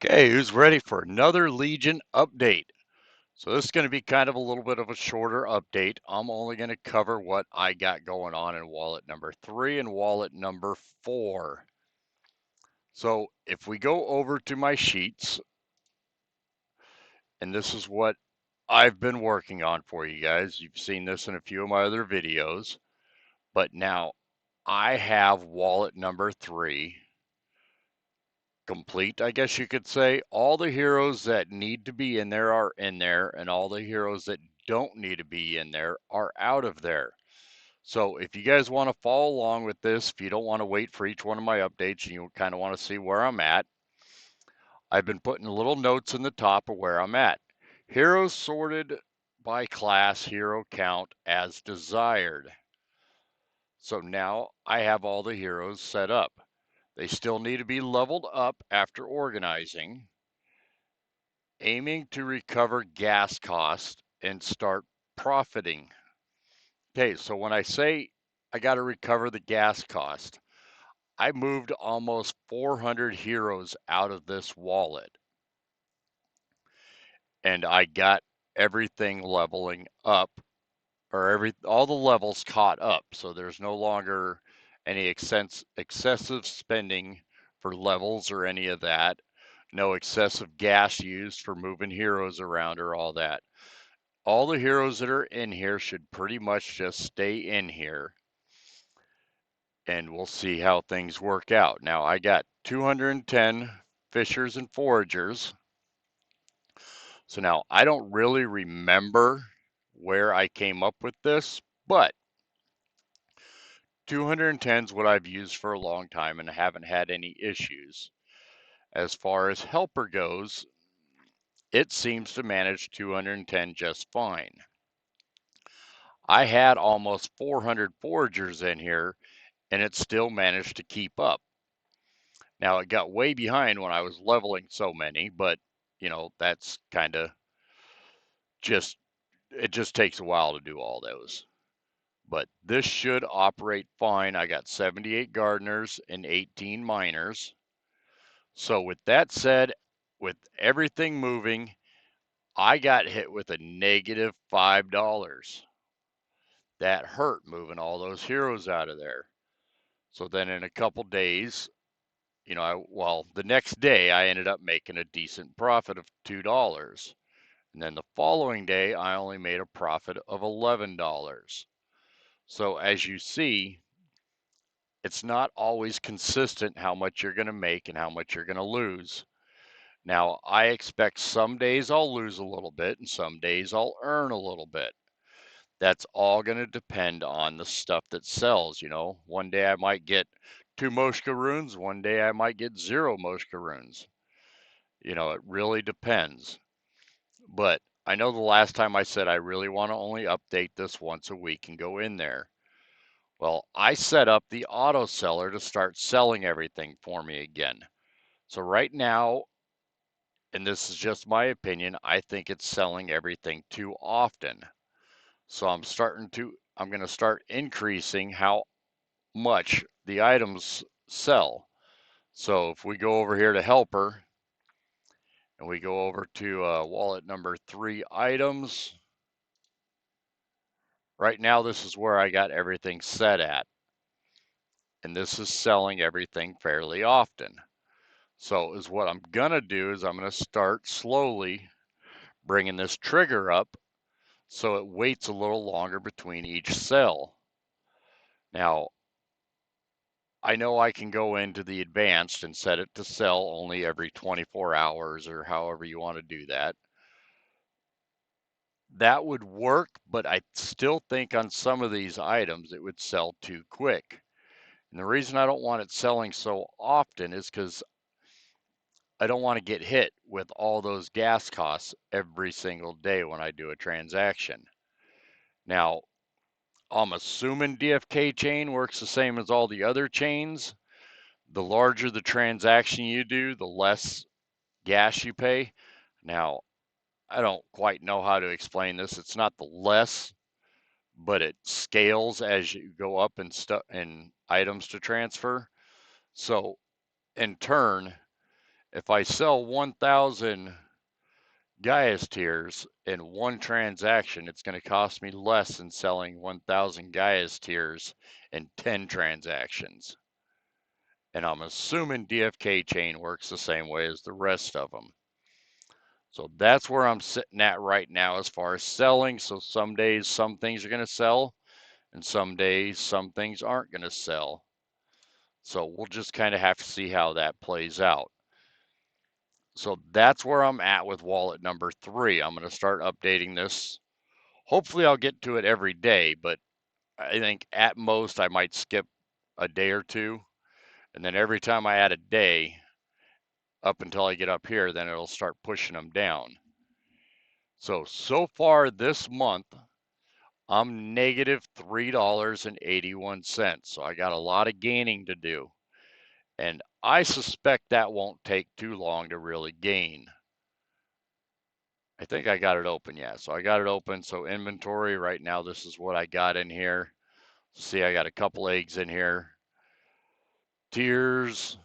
Okay, who's ready for another Legion update? So this is going to be kind of a little bit of a shorter update. I'm only going to cover what I got going on in wallet number 3 and wallet number 4. So if we go over to my sheets, and this is what I've been working on for you guys. You've seen this in a few of my other videos, but now I have wallet number 3 complete, I guess you could say. All the heroes that need to be in there are in there, and all the heroes that don't need to be in there are out of there. So if you guys want to follow along with this, if you don't want to wait for each one of my updates and you kind of want to see where I'm at, I've been putting little notes in the top of where I'm at. Heroes sorted by class hero count as desired. So now I have all the heroes set up. They still need to be leveled up after organizing, aiming to recover gas cost and start profiting. Okay, so when I say I got to recover the gas cost, I moved almost 400 heroes out of this wallet and I got everything leveling up, or all the levels caught up. So there's no longer any excessive spending for levels or any of that. No excessive gas used for moving heroes around or all that. All the heroes that are in here should pretty much just stay in here, and we'll see how things work out. Now I got 210 fishers and foragers. So now I don't really remember where I came up with this, but 210 is what I've used for a long time and I haven't had any issues. As far as helper goes, it seems to manage 210 just fine. I had almost 400 foragers in here and it still managed to keep up. Now it got way behind when I was leveling so many, but that's kind of it just takes a while to do all those. But this should operate fine. I got 78 gardeners and 18 miners. So with that said, with everything moving, I got hit with a negative $5. That hurt, moving all those heroes out of there. So then in a couple days, the next day I ended up making a decent profit of $2. And then the following day, I only made a profit of $11. So as you see, it's not always consistent how much you're going to make and how much you're going to lose. Now, I expect some days I'll lose a little bit and some days I'll earn a little bit. That's all going to depend on the stuff that sells. One day I might get 2 Moshka runes, one day I might get 0 Moshka runes. It really depends. But I know the last time I said I really want to only update this once a week and go in there. Well, I set up the auto seller to start selling everything for me again. So right now, and this is just my opinion, I think it's selling everything too often. So I'm going to start increasing how much the items sell. So if we go over here to Helper and we go over to wallet number 3 items, right now this is where I got everything set at. And this is selling everything fairly often. So is what I'm going to do is I'm going to start slowly bringing this trigger up so it waits a little longer between each sell. Now, I know I can go into the advanced and set it to sell only every 24 hours or however you want to do that. That would work, but I still think on some of these items it would sell too quick. And the reason I don't want it selling so often is because I don't want to get hit with all those gas costs every single day when I do a transaction. Now, I'm assuming DFK chain works the same as all the other chains. The larger the transaction you do, the less gas you pay. Now, I don't quite know how to explain this. It's not the less, but it scales as you go up in items to transfer. So, in turn, if I sell 1,000 Gaius tiers in one transaction, it's going to cost me less than selling 1,000 Gaius tiers in 10 transactions. And I'm assuming DFK Chain works the same way as the rest of them. So that's where I'm sitting at right now as far as selling. So some days, some things are going to sell, and some days, some things aren't going to sell. So we'll just kind of have to see how that plays out. So that's where I'm at with wallet number 3. I'm going to start updating this. Hopefully I'll get to it every day, but I think at most I might skip a day or two. And then every time I add a day up until I get up here, then it'll start pushing them down. So far this month, I'm negative $3.81. So I got a lot of gaining to do. And I suspect that won't take too long to really gain. I think I got it open, yeah. So I got it open. So inventory right now, this is what I got in here. See, I got a couple eggs in here. Tiers.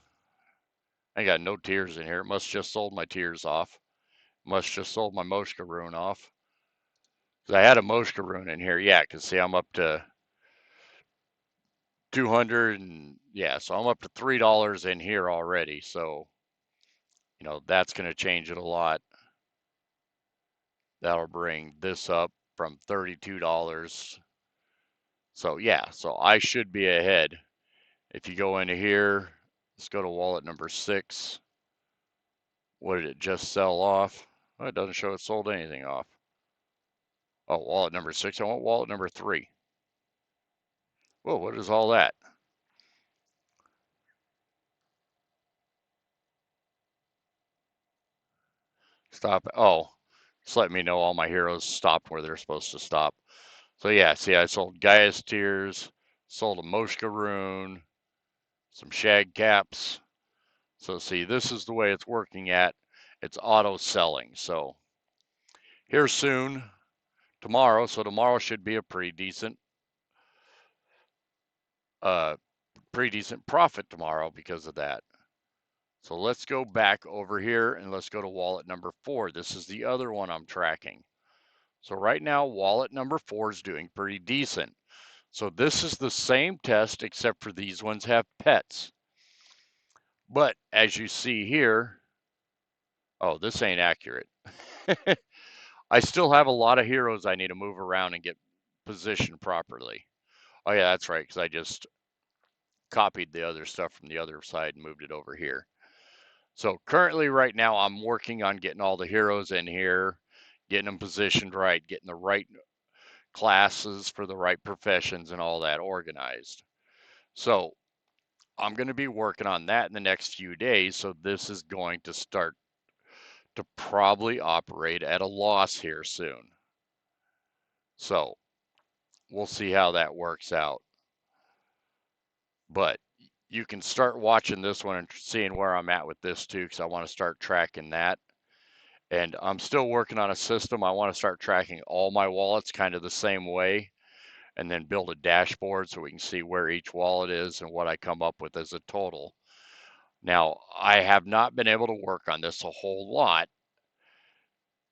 I got no tiers in here. Must just sold my tiers off. Must just sold my Moshka rune off. Because I had a Moshka rune in here. Yeah, because see, I'm up to 200 and yeah, so I'm up to $3 in here already. So, you know, that's going to change it a lot. That'll bring this up from $32. So yeah, so I should be ahead. If you go into here, let's go to wallet number 6. What did it just sell off? Oh, it doesn't show it sold anything off. Oh, wallet number 6. I want wallet number 3. Whoa, what is all that? Stop. Oh, just let me know all my heroes stopped where they're supposed to stop. So yeah, see, I sold Gaius Tears, sold a Moshka Rune, some Shag Caps. So see, this is the way it's working at. It's auto selling. So here soon, tomorrow. So tomorrow should be a pretty decent profit tomorrow because of that. So let's go back over here and let's go to wallet number 4. This is the other one I'm tracking. So right now, wallet number 4 is doing pretty decent. So this is the same test, except for these ones have pets. But as you see here, oh, this ain't accurate. I still have a lot of heroes I need to move around and get positioned properly. Oh yeah, that's right, because I just copied the other stuff from the other side and moved it over here. So currently right now I'm working on getting all the heroes in here, getting them positioned right, getting the right classes for the right professions and all that organized. So I'm going to be working on that in the next few days. So this is going to start to probably operate at a loss here soon. So we'll see how that works out. But you can start watching this one and seeing where I'm at with this too, because I want to start tracking that. And I'm still working on a system. I want to start tracking all my wallets kind of the same way, and then build a dashboard so we can see where each wallet is and what I come up with as a total. Now, I have not been able to work on this a whole lot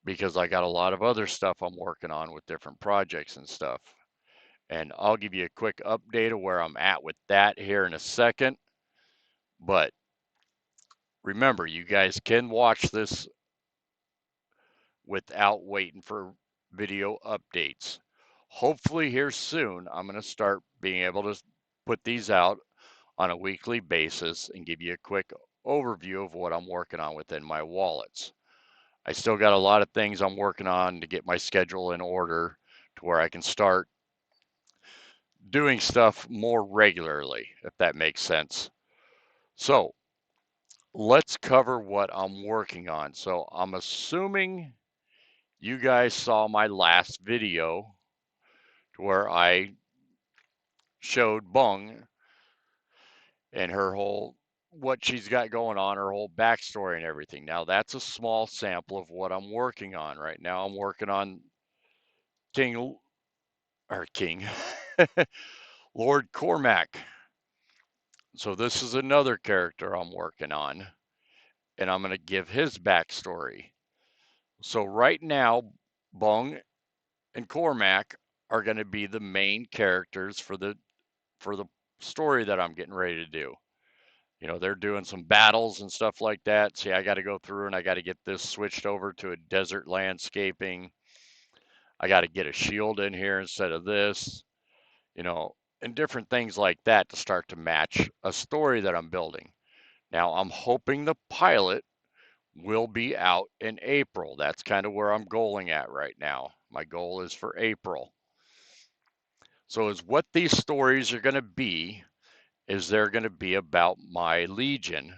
because I got a lot of other stuff I'm working on with different projects and stuff. And I'll give you a quick update of where I'm at with that here in a second. But remember, you guys can watch this without waiting for video updates. Hopefully here soon, I'm going to start being able to put these out on a weekly basis and give you a quick overview of what I'm working on within my wallets. I still got a lot of things I'm working on to get my schedule in order to where I can start doing stuff more regularly, if that makes sense. So let's cover what I'm working on. So I'm assuming you guys saw my last video to where I showed Bung and her whole what she's got going on, her whole backstory and everything. Now that's a small sample of what I'm working on right now. I'm working on King Lord Cormac. So this is another character I'm working on. and I'm going to give his backstory. So right now, Bung and Cormac are going to be the main characters for the story that I'm getting ready to do. They're doing some battles and stuff like that. See, I got to go through and I got to get this switched over to a desert landscaping. I got to get a shield in here instead of this, you know, and different things like that to start to match a story that I'm building. Now, I'm hoping the pilot will be out in April. That's kind of where I'm goaling at right now. My goal is for April. So, is what these stories are going to be is they're going to be about my Legion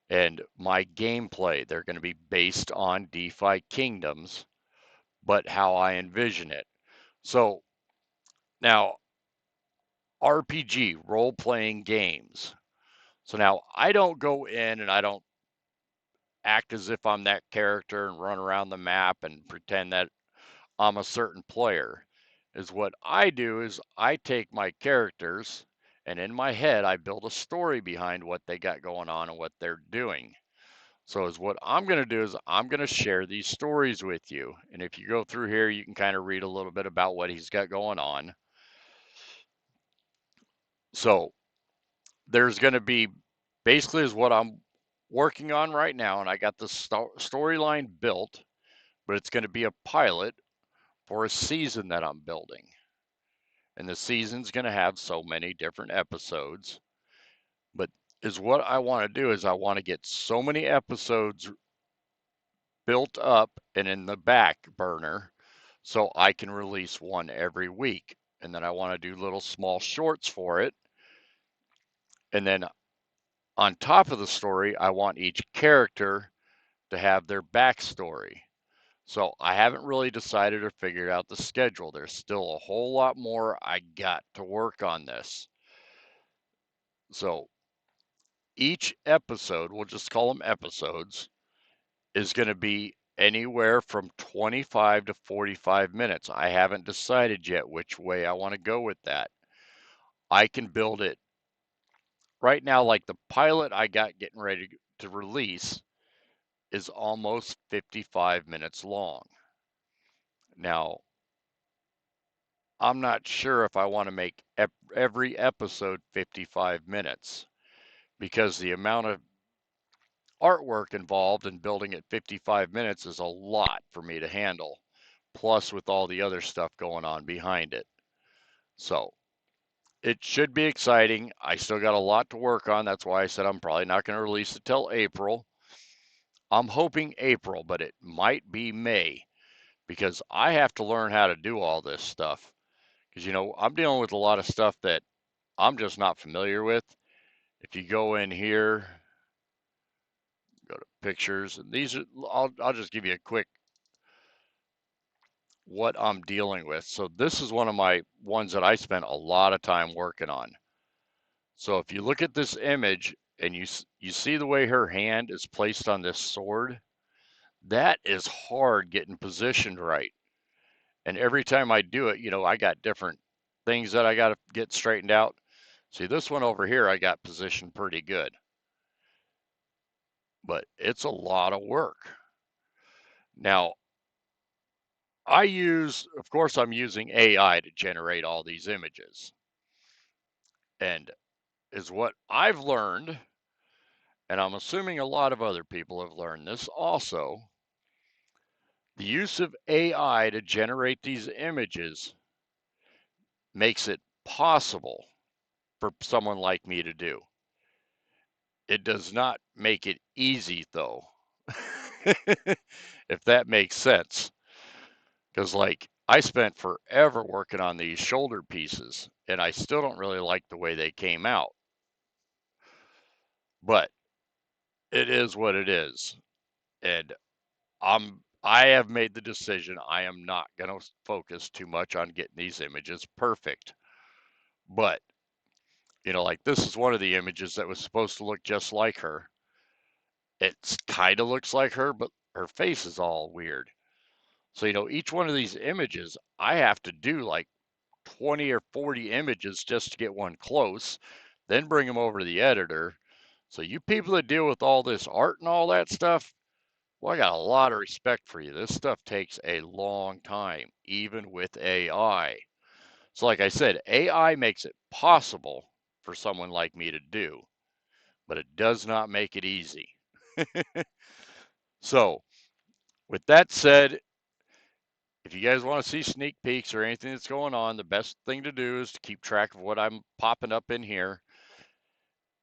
and my gameplay. They're going to be based on DeFi Kingdoms, but how I envision it. So now, RPG, role playing games. So now I don't go in and I don't act as if I'm that character and run around the map and pretend that I'm a certain player. Is what I do is I take my characters and in my head I build a story behind what they got going on and what they're doing. So is what I'm going to do is I'm going to share these stories with you. And if you go through here, you can kind of read a little bit about what he's got going on. So there's going to be basically is what I'm working on right now. And I got the storyline built, but it's going to be a pilot for a season that I'm building. And the season's going to have so many different episodes. But is what I want to do is I want to get so many episodes built up and in the back burner so I can release one every week. And then I want to do little small shorts for it. And then on top of the story, I want each character to have their backstory. So I haven't really decided or figured out the schedule. There's still a whole lot more I got to work on this. So each episode, we'll just call them episodes, is going to be anywhere from 25 to 45 minutes. I haven't decided yet which way I want to go with that. I can build it right now, like the pilot I got getting ready to release is almost 55 minutes long. Now, I'm not sure if I want to make every episode 55 minutes because the amount of artwork involved in building it 55 minutes is a lot for me to handle, plus with all the other stuff going on behind it. So it should be exciting. I still got a lot to work on. That's why I said I'm probably not going to release it till April. I'm hoping April, but it might be May because I have to learn how to do all this stuff. Because, I'm dealing with a lot of stuff that I'm just not familiar with. If you go in here, go to pictures, and these are, I'll just give you a quick what I'm dealing with. So this is one of my ones that I spent a lot of time working on. So if you look at this image and you see the way her hand is placed on this sword, that is hard getting positioned right. And every time I do it, I got different things that I got to get straightened out. See, this one over here, I got positioned pretty good, but it's a lot of work. Now, of course, I'm using AI to generate all these images. And is what I've learned, and I'm assuming a lot of other people have learned this also, the use of AI to generate these images makes it possible for someone like me to do. It does not make it easy, though, if that makes sense. Because, like, I spent forever working on these shoulder pieces, and I still don't really like the way they came out. But it is what it is. And I have made the decision I am not going to focus too much on getting these images perfect. But, like this is one of the images that was supposed to look just like her. It kind of looks like her, but her face is all weird. So, each one of these images, I have to do like 20 or 40 images just to get one close, then bring them over to the editor So you people that deal with all this art and all that stuff, well, I got a lot of respect for you. This stuff takes a long time, even with AI. So like I said, AI makes it possible for someone like me to do, but it does not make it easy. So with that said, if you guys want to see sneak peeks or anything that's going on, the best thing to do is to keep track of what I'm popping up in here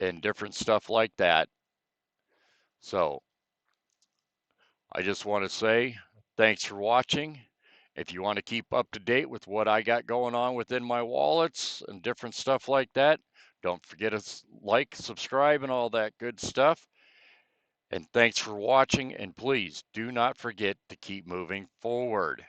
and different stuff like that. So I just want to say thanks for watching. If you want to keep up to date with what I got going on within my wallets and different stuff like that, don't forget to like, subscribe, and all that good stuff. And thanks for watching. And please do not forget to keep moving forward.